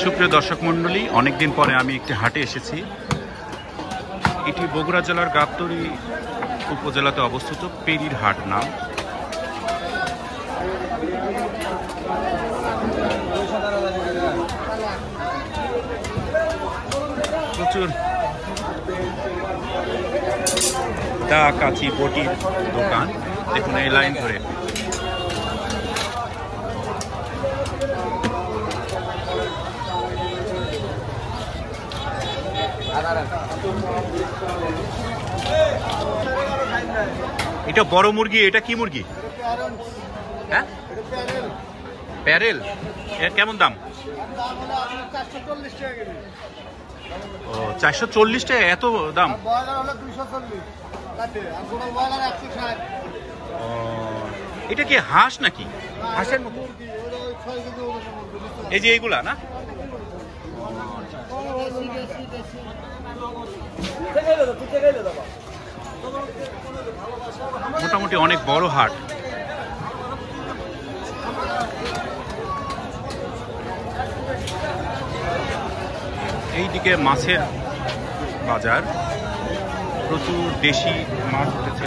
সুপ্রিয় দর্শক মণ্ডলী, অনেকদিন পরে আমি একটি হাটে এসেছি। এটি বগুড়া জেলার গাবতলী উপজেলাতে অবস্থিত পেরির হাট নাম। প্রচুর দা কাচি বটির দোকান, দেখুন এই লাইন ধরে। এটা বড় মুরগি, এটা কি মুরগি? হ্যাঁ, প্যারেল। এর কেমন দাম? ও, 440 টাকা। এত দাম? এটা কি হাঁস নাকি? হাঁসের মতো এই যে এইগুলা না? মোটামুটি অনেক বড় হাট। এইদিকে মাছের বাজার, প্রচুর দেশি মাছ উঠেছে।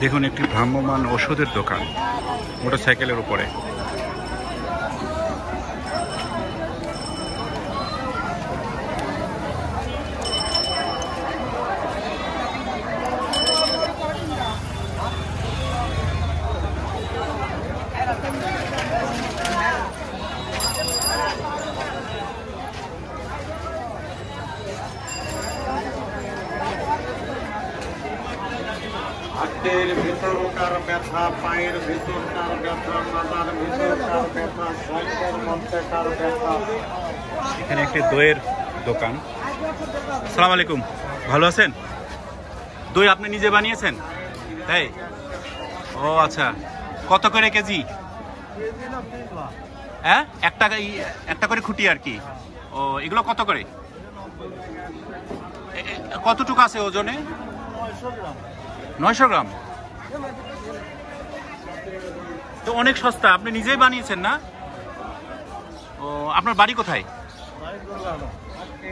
দেখুন একটি ভ্রাম্যমান ওষুধের দোকান মোটরসাইকেলের উপরে। হাতের ভিতরকার ব্যথা, পায়ের ভিতরকার ব্যথা, মাথার ভিতরকার ব্যথা, শরীরের মধ্যেকার ব্যথা। এখানে একটি দইয়ের দোকান। আসসালামু আলাইকুম, ভালো আছেন? দই আপনি নিজে বানিয়েছেন? তাই? ও আচ্ছা, কত করে কেজি? হ্যাঁ, একটা করে খুঁটি আর কি। ও, এগুলো কত করে? কতটুকু আছে ওজনে? 900 গ্রাম। তো অনেক সস্তা। আপনি নিজেই বানিয়েছেন না? ও, আপনার বাড়ি কোথায়?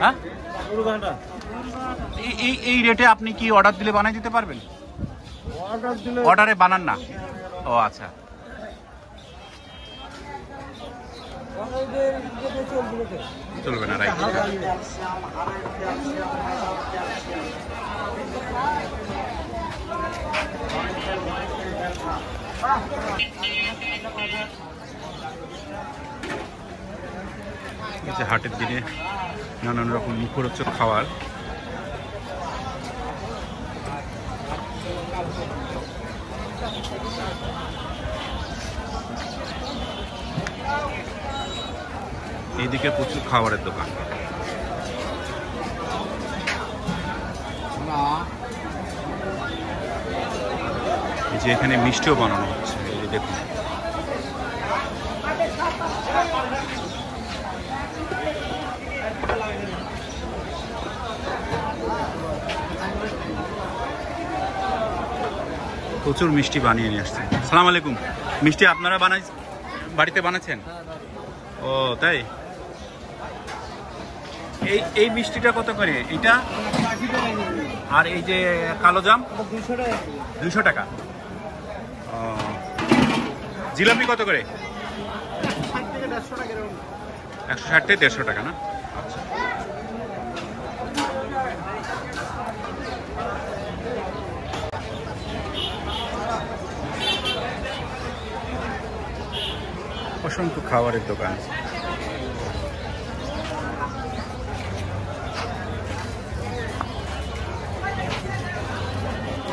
হ্যাঁ, এই রেটে আপনি কি অর্ডার দিলে বানাই দিতে পারবেন? অর্ডারে বানান না? ও আচ্ছা। চলবে না, রাইট। হাটের দিনে নানান রকম মুখরোচক খাবার। এইদিকে প্রচুর খাবারের দোকান। এই যে এখানে মিষ্টিও বানানো হচ্ছে, এই যে দেখুন। প্রচুর মিষ্টি বানিয়ে নিয়ে আসছেন। আসসালামু আলাইকুম। মিষ্টি আপনারা বাড়িতে বানাচ্ছেন? ও তাই, এই মিষ্টিটা কত করে এটা? আর এই যে কালো জাম 200 টাকা। জিলাপি কত করে? 160 থেকে 150 টাকা না? আচ্ছা। অসংখ্য খাবারের দোকান।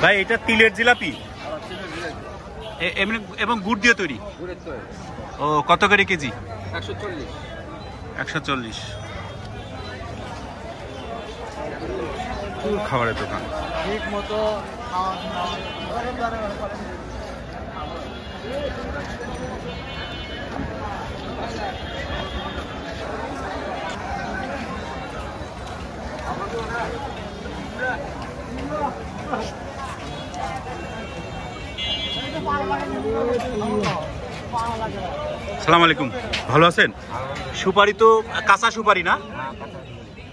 ভাই এটা তিলের জিলাপি এমনি এবং গুড় দিয়ে তৈরি? ও কত করে কেজি? 140। খাবারের দোকান। ঠিক মতো সালাম আলাইকুম, ভালো আছেন? সুপারি তো কাঁচা সুপারি না?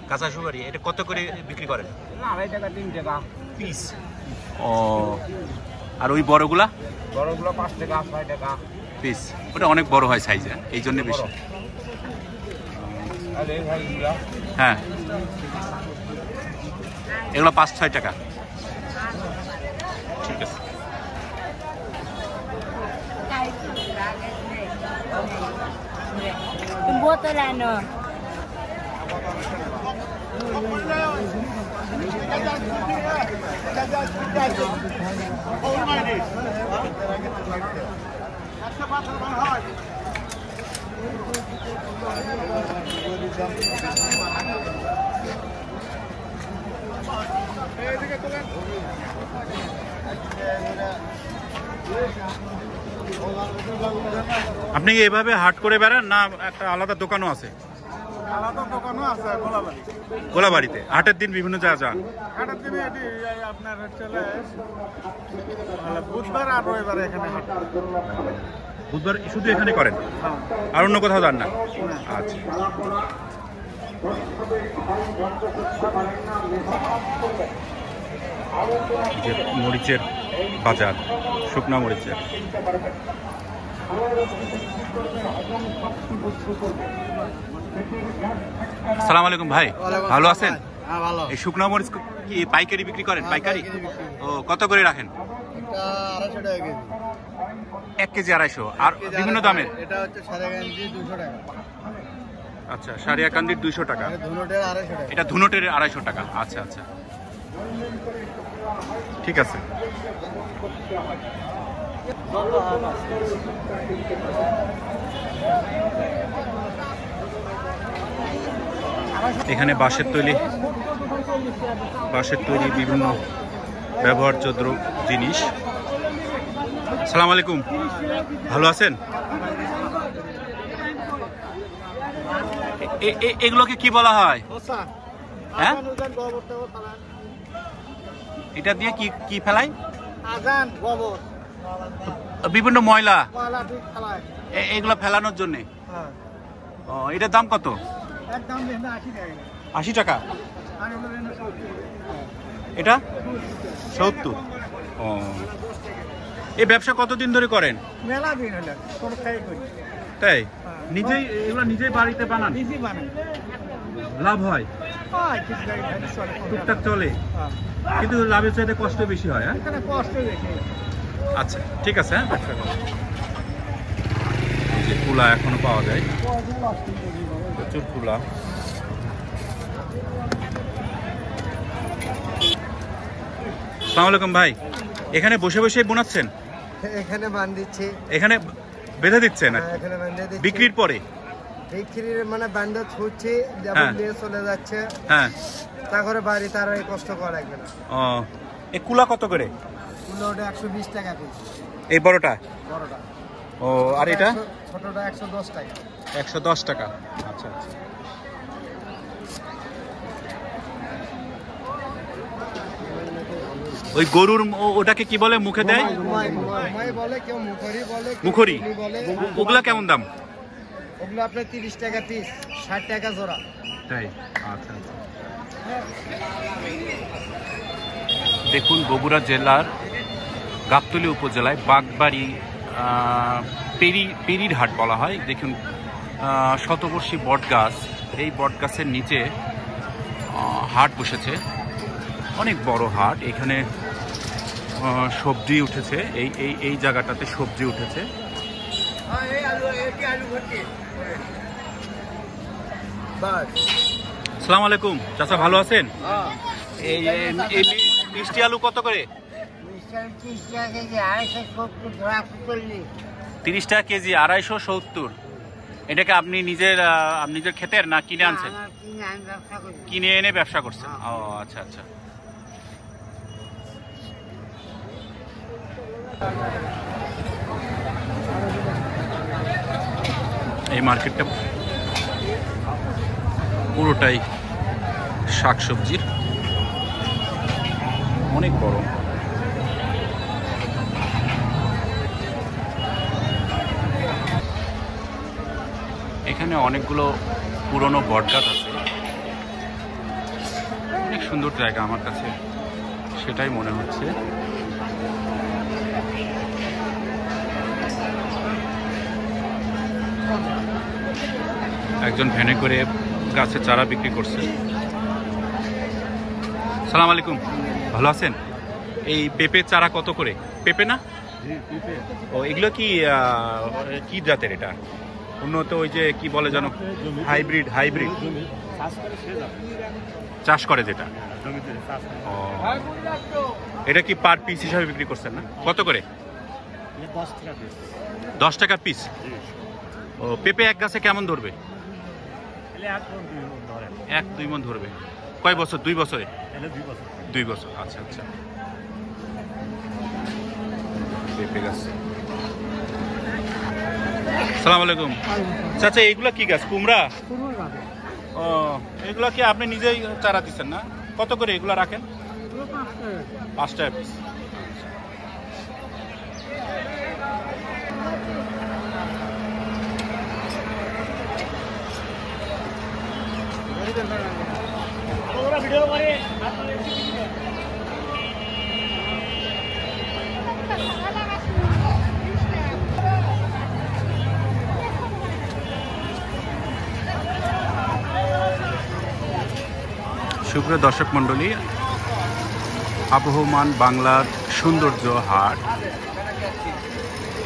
কাঁচা সুপারি এটা কত করে বিক্রি করেন? 2.5 টাকা 3 টাকা পিস। ও আর ওই বড়গুলা? বড়গুলো 5 টাকা 6 টাকা পিস। ওটা অনেক বড় হয় সাইজে, এই জন্য বেশি। আর এই ভাইগুলা হ্যাঁ এগুলো 5-6 টাকা। ঠিক আছে। Botol ano? আপনি কি এভাবে হাট করে বেড়ান না একটা আলাদা দোকানও আছে? আলাদা দোকানও আছে গোলাবাড়ি। গোলাবাড়িতে হাটের দিন বিভিন্ন জায়গা যান? হাটের দিনে এটি আপনার হচ্ছে বুধবার আর রবিবার এখানে হাট। বুধবার শুধু এখানে করেন, আর অন্য কোথাও যান না? আচ্ছা। যে মরিচের বাজার, শুকনা মরিচের। সালাম আলাইকুম ভাই, ভালো আছেন? হ্যাঁ ভালো। এই শুকনা মরিচ কি পাইকারি বিক্রি করেন? পাইকারি। ও কত করে রাখেন? এটা 250 টাকা কেজি। 1 কেজি 250। আর বিভিন্ন দামের? এটা হচ্ছে 250 200 টাকা। আচ্ছা, সারিয়াকান্দির 200 টাকা। ধুনোটের 250 টাকা। এটা ধুনোটের 250 টাকা। আচ্ছা আচ্ছা, ঠিক আছে। এখানে বাঁশের তৈরি বিভিন্ন ব্যবহার্য জিনিস। সালাম আলাইকুম, ভালো আছেন? এগুলোকে কি বলা হয়? হ্যাঁ, এটা দিয়ে কি কি ফেলাই? আজান গোবর বিভিন্ন ময়লা ঠিক ফেলায়। এগুলো ফেলানোর জন্য। হ্যাঁ। ও এটার দাম কত? একদম 80 টাকা। 80 টাকা। আর হলো 70। এটা 70। ও এই ব্যবসা কতদিন ধরে করেন? মেলা দিন হলো কোন খাই করি। তাই নিজেই এগুলো নিজেই বাড়িতে বানান? নিজে বানাই। লাভ হয়? হয় কিছু গাড়ি ভাড়া চলে। টুকটাক চলে, হ্যাঁ। কিন্তু লাভের চাইতে কষ্ট বেশি হয়। হ্যাঁ এখানে কষ্ট বেশি। আচ্ছা ঠিক আছে। হ্যাঁ ব্যবসা করো। এই যে কুলা এখনো পাওয়া যায়, প্রচুর কুলা। আসসালামু আলাইকুম ভাই, এখানে বসে বসে বোনাচ্ছেন? এখানে বান দিচ্ছি। এখানে বেঁধে দিচ্ছেন এখানে বান্ধে দিচ্ছি। বিক্রির পরে? বিক্রির মানে বান্ধা ছুটছি, হ্যাঁ। যেমন নিয়ে চলে যাচ্ছে। হ্যাঁ, তারপরে বাড়ি তার কষ্ট করা লাগবে না। ও এই কুলা কত করে? কুলোটা 120 টাকা কেজি। এই বড়টা? বড়টা। ও আর এটা? ছোটটা 110 টাকা। 110 টাকা। আচ্ছা আচ্ছা। ওই গরুর ওটাকে কি বলে মুখে দেয়? বলে কেউ মুখরি বলে, মুখরি। বলে। ওগুলা কেমন দাম? ওগুলো আপনার 30 টাকা পিস, 60 টাকা জোড়া। তাই? আচ্ছা আচ্ছা। দেখুন বগুড়া জেলার গাবতলী উপজেলায় বাগবাড়ি পেরির হাট বলা হয়। দেখুন শতবর্ষী বটগাছ, এই বটগাছের নিচে হাট বসেছে, অনেক বড় হাট। এখানে সবজি উঠেছে, এই এই এই জায়গাটাতে সবজি উঠেছে। আসসালামু আলাইকুম চাচা, ভালো আছেন? এই মিষ্টি আলু কত করে? 30 টাকা কেজি, 270। এটাকে আপনি নিজের ক্ষেতের না কিনে আনছেন? কিনে এনে ব্যবসা করছেন। ও আচ্ছা আচ্ছা। এই মার্কেটটা পুরোটাই শাকসবজির, অনেক বড়। এখানে অনেকগুলো পুরনো বটগাছ আছে, অনেক সুন্দর জায়গা আমার কাছে সেটাই মনে হচ্ছে। একজন ভ্যানে করে গাছের চারা বিক্রি করছে। সালাম আলাইকুম, ভালো আছেন? এই পেঁপের চারা কত করে? পেঁপে না? ও এগুলো কি জাতের? এটা উন্নত, ওই যে কি বলে জানো, হাইব্রিড চাষ করে যেটা। ও এটা কি পার পিস হিসাবে বিক্রি করছেন না? কত করে? 10 টাকা পিস। ও পেঁপে এক গাছে কেমন ধরবে? 1-2 মণ ধরবে। কয় বছর? 2 বছরে? 2 বছর। আচ্ছা আচ্ছা। পেঁপে গাছ। সালাম আলাইকুম চাচা, এইগুলা কি গাছ? কুমড়া? ও এগুলা কি আপনি নিজেই চারা দিচ্ছেন না? কত করে এগুলা রাখেন? 5 টাকা পিস। সুপ্রিয় দর্শক মণ্ডলী, আবহমান বাংলার সৌন্দর্য হাট,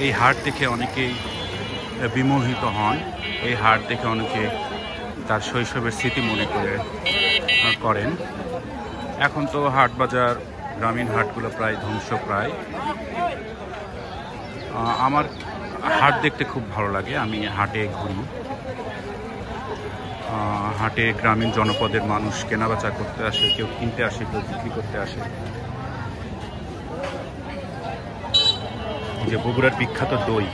এই হাট দেখে অনেকেই বিমোহিত হন। এই হাট দেখে অনেকে তার শৈশবের স্মৃতি মনে করেন। এখন তো হাট বাজার, গ্রামীণ হাটগুলো প্রায় ধ্বংস প্রায়। আমার হাট দেখতে খুব ভালো লাগে, আমি হাটে ঘুরি। হাটে গ্রামীণ জনপদের মানুষ কেনাবেচা করতে আসে, কেউ কিনতে আসে, কেউ বিক্রি করতে আসে। যে বগুড়ার বিখ্যাত দই,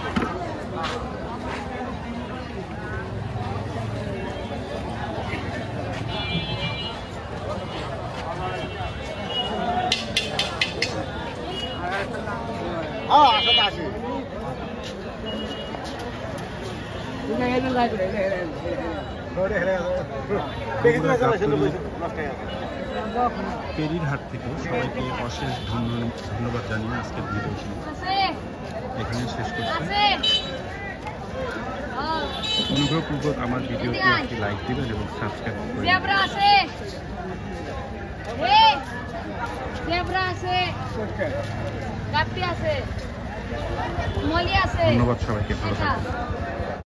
পেরির হাট থেকে সবাইকে অশেষ ধন্যবাদ জানিয়ে আজকের ভিডিও এখানে শেষ করছি। অনুগ্রহপূর্বক আমার ভিডিওটি একটি লাইক দিবেন এবং সাবস্ক্রাইব করবেন। ধন্যবাদ সবাইকে, ভালো থাকবেন।